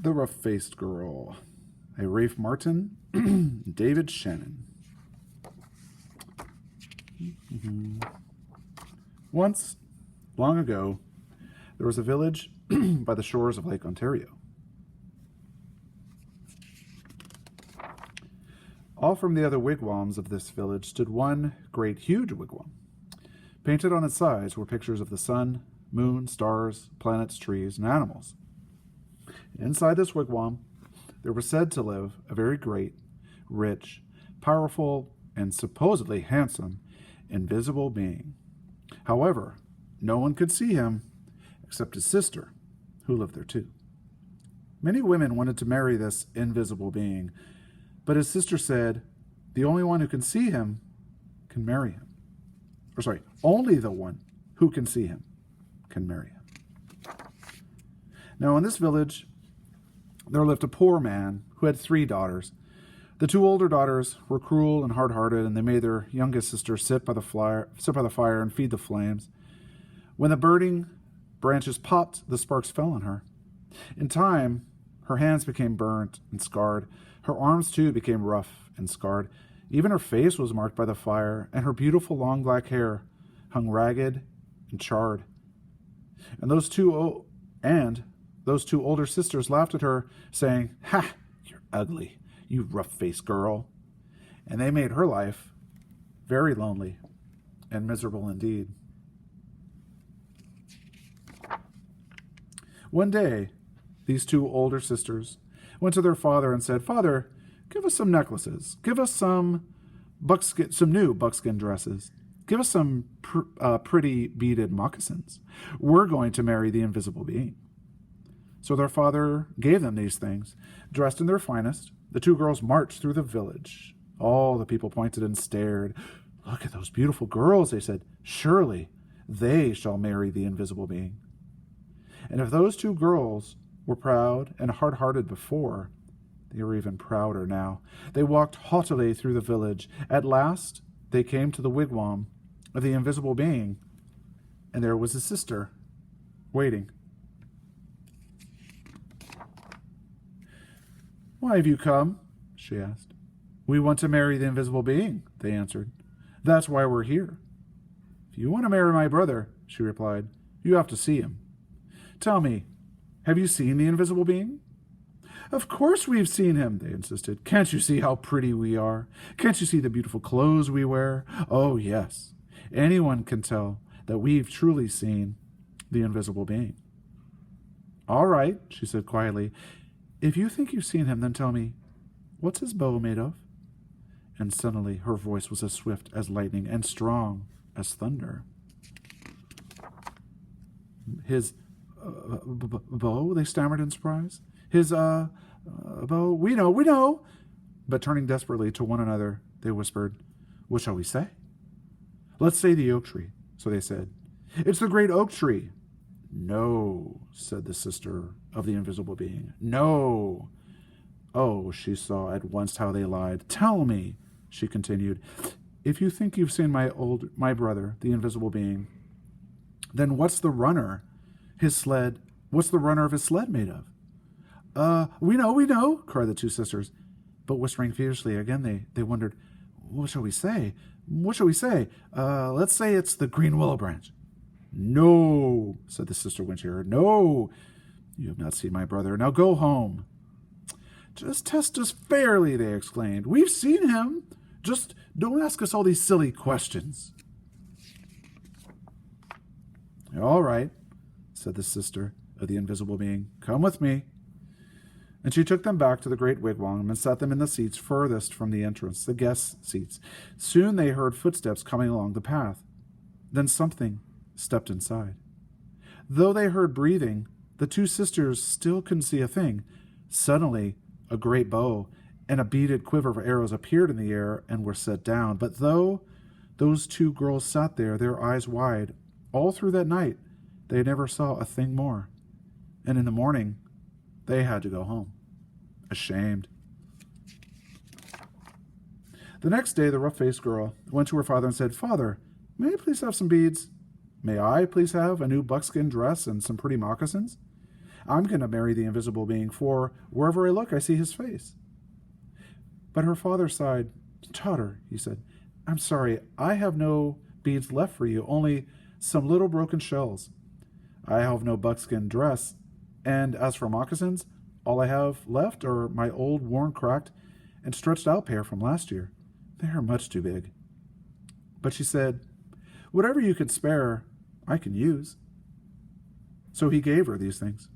The Rough-Faced Girl, a Rafe Martin, David Shannon. Once, long ago, there was a village by the shores of Lake Ontario. All from the other wigwams of this village stood one great huge wigwam. Painted on its sides were pictures of the sun, moon, stars, planets, trees, and animals. Inside this wigwam, there was said to live a very great, rich, powerful, and supposedly handsome, invisible being. However, no one could see him except his sister, who lived there too. Many women wanted to marry this invisible being, but his sister said, the only one who can see him can marry him. Only the one who can see him can marry him. Now, in this village, there lived a poor man who had 3 daughters. The 2 older daughters were cruel and hard-hearted, and they made their youngest sister sit by the fire and feed the flames. When the burning branches popped, the sparks fell on her. In time, her hands became burnt and scarred. Her arms, too, became rough and scarred. Even her face was marked by the fire, and her beautiful long black hair hung ragged and charred. And those two older sisters laughed at her, saying, "Ha, you're ugly, you rough-faced girl." And they made her life very lonely and miserable indeed. One day, these 2 older sisters went to their father and said, "Father, give us some necklaces. Give us some new buckskin dresses. Give us some pretty beaded moccasins. We're going to marry the invisible being." So their father gave them these things. Dressed in their finest, the 2 girls marched through the village. All the people pointed and stared. "Look at those beautiful girls," they said. "Surely they shall marry the invisible being." And if those 2 girls were proud and hard-hearted before, they were even prouder now. They walked haughtily through the village. At last, they came to the wigwam of the invisible being, and there was his sister, waiting. "Why have you come?" she asked. "We want to marry the invisible being," they answered. "That's why we're here." "If you want to marry my brother," she replied, "you have to see him. Tell me, have you seen the invisible being?" "Of course we've seen him," they insisted. "Can't you see how pretty we are? Can't you see the beautiful clothes we wear? Oh, yes. Anyone can tell that we've truly seen the invisible being." "All right," she said quietly. "If you think you've seen him, then tell me, what's his bow made of?" And suddenly her voice was as swift as lightning and strong as thunder. "His bow?" they stammered in surprise. "His bow? We know. But turning desperately to one another, they whispered, "What shall we say?" "Let's say the oak tree." So they said, "It's the great oak tree." "No," said the sister of the invisible being. "No." Oh, she saw at once how they lied. "Tell me," she continued, "if you think you've seen my brother, the invisible being, then what's the runner of his sled made of?" We know, cried the 2 sisters. But whispering fiercely again, they wondered, "What shall we say? Let's say it's the green willow branch." "No," said the sister when she heard. "No, you have not seen my brother. Now go home." "Just test us fairly," they exclaimed. "We've seen him. Just don't ask us all these silly questions." "All right," said the sister of the invisible being. "Come with me." And she took them back to the great wigwam and sat them in the seats furthest from the entrance, the guest seats. Soon they heard footsteps coming along the path. Then something stepped inside. Though they heard breathing, the 2 sisters still couldn't see a thing. Suddenly, a great bow and a beaded quiver of arrows appeared in the air and were set down. But though those 2 girls sat there, their eyes wide, all through that night, they never saw a thing more. And in the morning, they had to go home, ashamed. The next day, the rough-faced girl went to her father and said, "Father, may I please have some beads? May I please have a new buckskin dress and some pretty moccasins?" I'm going to marry the invisible being, for wherever I look, I see his face. But her father sighed. Daughter, he said, I'm sorry, I have no beads left for you, only some little broken shells. I have no buckskin dress, and as for moccasins, all I have left are my old, worn, cracked, and stretched out pair from last year. They are much too big. But she said, whatever you can spare, I can use. So he gave her these things.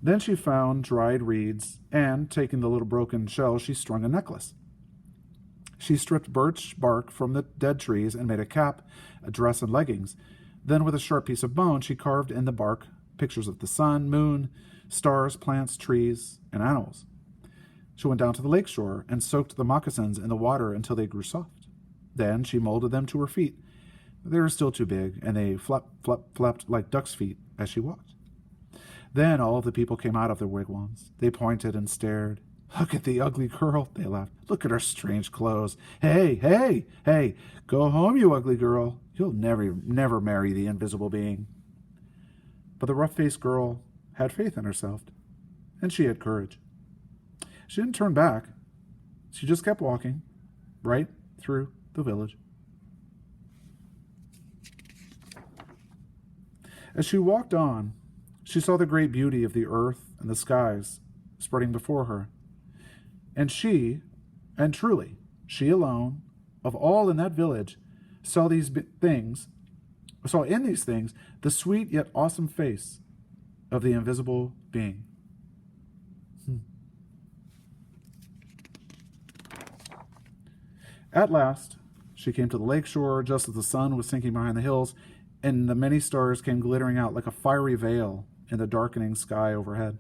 Then she found dried reeds, and, taking the little broken shell, she strung a necklace. She stripped birch bark from the dead trees and made a cap, a dress, and leggings. Then, with a sharp piece of bone, she carved in the bark pictures of the sun, moon, stars, plants, trees, and animals. She went down to the lake shore and soaked the moccasins in the water until they grew soft. Then she molded them to her feet. They were still too big, and they flapped like duck's feet as she walked. Then all of the people came out of their wigwams. They pointed and stared. Look at the ugly girl, they laughed. Look at her strange clothes. Hey, go home, you ugly girl. You'll never marry the invisible being. But the rough-faced girl had faith in herself, and she had courage. She didn't turn back. She just kept walking right through the village. As she walked on, she saw the great beauty of the earth and the skies spreading before her. And she, and truly, she alone, of all in that village, saw in these things the sweet yet awesome face of the invisible being. At last, she came to the lake shore just as the sun was sinking behind the hills, and the many stars came glittering out like a fiery veil in the darkening sky overhead.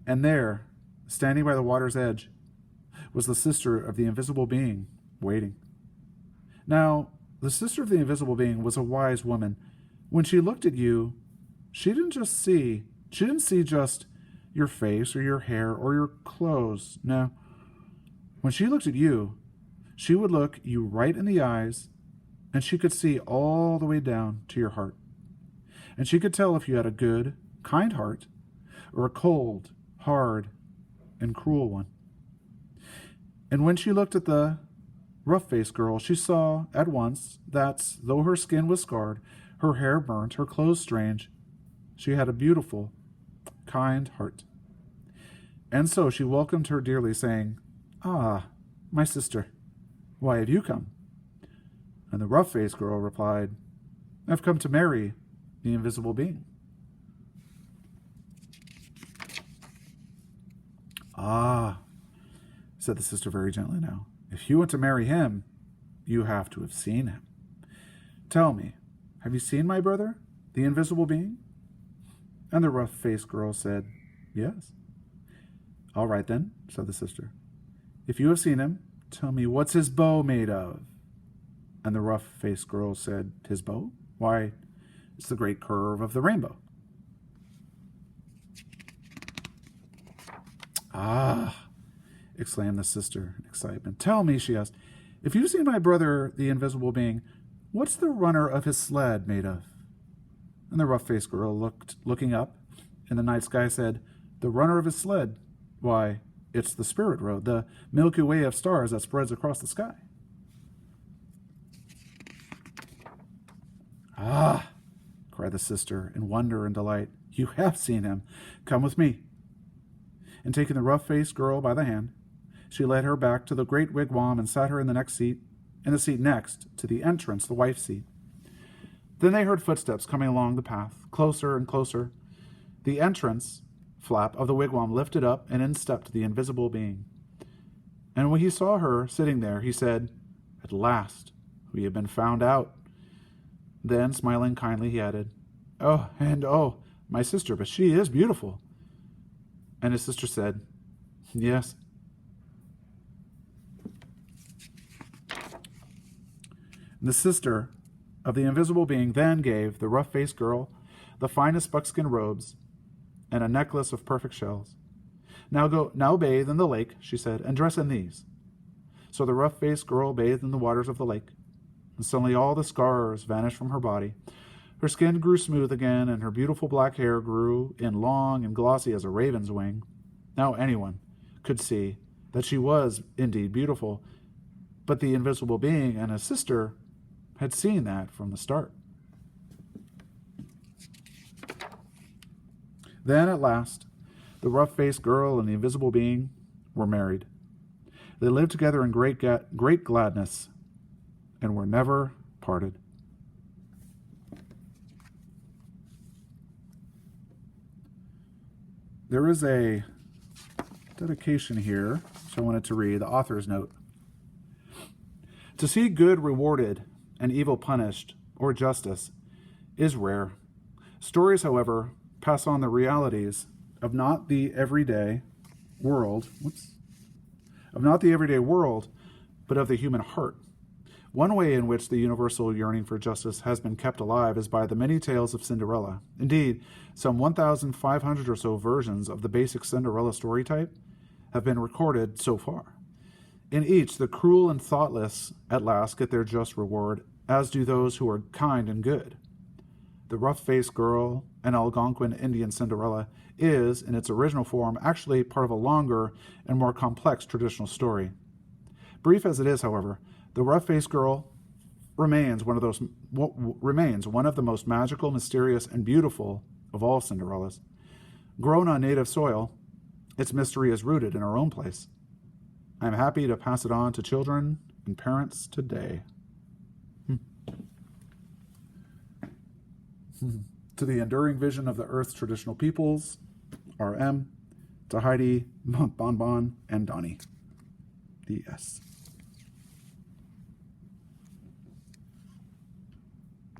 And there, standing by the water's edge, was the sister of the invisible being, waiting. Now, the sister of the invisible being was a wise woman. When she looked at you, she didn't see just your face or your hair or your clothes. No. When she looked at you, she would look you right in the eyes, and she could see all the way down to your heart. And she could tell if you had a good, kind heart or a cold, hard, and cruel one. And when she looked at the rough-faced girl, she saw at once that, though her skin was scarred, her hair burnt, her clothes strange, she had a beautiful, kind heart. And so she welcomed her dearly, saying, Ah, my sister, why have you come? And the rough-faced girl replied, I've come to marry the invisible being. Ah, said the sister very gently now, if you want to marry him, you have to have seen him. Tell me, have you seen my brother, the invisible being? And the rough-faced girl said, Yes. All right then, said the sister. If you have seen him, tell me what's his bow made of? And the rough-faced girl said, His bow? Why, it's the great curve of the rainbow. Ah, exclaimed the sister in excitement. Tell me, she asked, if you've seen my brother, the invisible being, what's the runner of his sled made of? And the rough-faced girl, looking up in the night sky, said, The runner of his sled? Why, it's the spirit road, the Milky Way of stars that spreads across the sky. Ah, cried the sister in wonder and delight. You have seen him. Come with me. And taking the rough-faced girl by the hand, she led her back to the great wigwam and sat her in the seat next to the entrance, the wife's seat. Then they heard footsteps coming along the path, closer and closer. The entrance flap of the wigwam lifted up, and in stepped the invisible being. And when he saw her sitting there, he said, At last, we have been found out. Then, smiling kindly, he added, Oh, my sister, but she is beautiful. And his sister said, Yes. And the sister of the invisible being then gave the rough-faced girl the finest buckskin robes and a necklace of perfect shells. Now bathe in the lake, she said, and dress in these. So the rough-faced girl bathed in the waters of the lake, and suddenly all the scars vanished from her body. Her skin grew smooth again, and her beautiful black hair grew in long and glossy as a raven's wing. Now anyone could see that she was indeed beautiful, but the invisible being and his sister had seen that from the start. Then, at last, the rough-faced girl and the invisible being were married. They lived together in great gladness and were never parted. There is a dedication here, which I wanted to read, the author's note. To see good rewarded and evil punished, or justice, is rare. Stories, however, pass on the realities of not the everyday world, but of the human heart. One way in which the universal yearning for justice has been kept alive is by the many tales of Cinderella. Indeed, some 1,500 or so versions of the basic Cinderella story type have been recorded so far. In each, the cruel and thoughtless at last get their just reward, as do those who are kind and good. The rough-faced girl and Algonquin Indian Cinderella is, in its original form, actually part of a longer and more complex traditional story. Brief as it is, however, the rough-faced girl remains one of the most magical, mysterious, and beautiful of all Cinderellas. Grown on native soil, its mystery is rooted in our own place. I am happy to pass it on to children and parents today. To the enduring vision of the Earth's traditional peoples, R.M., to Heidi, Bonbon, and Donnie. D.S.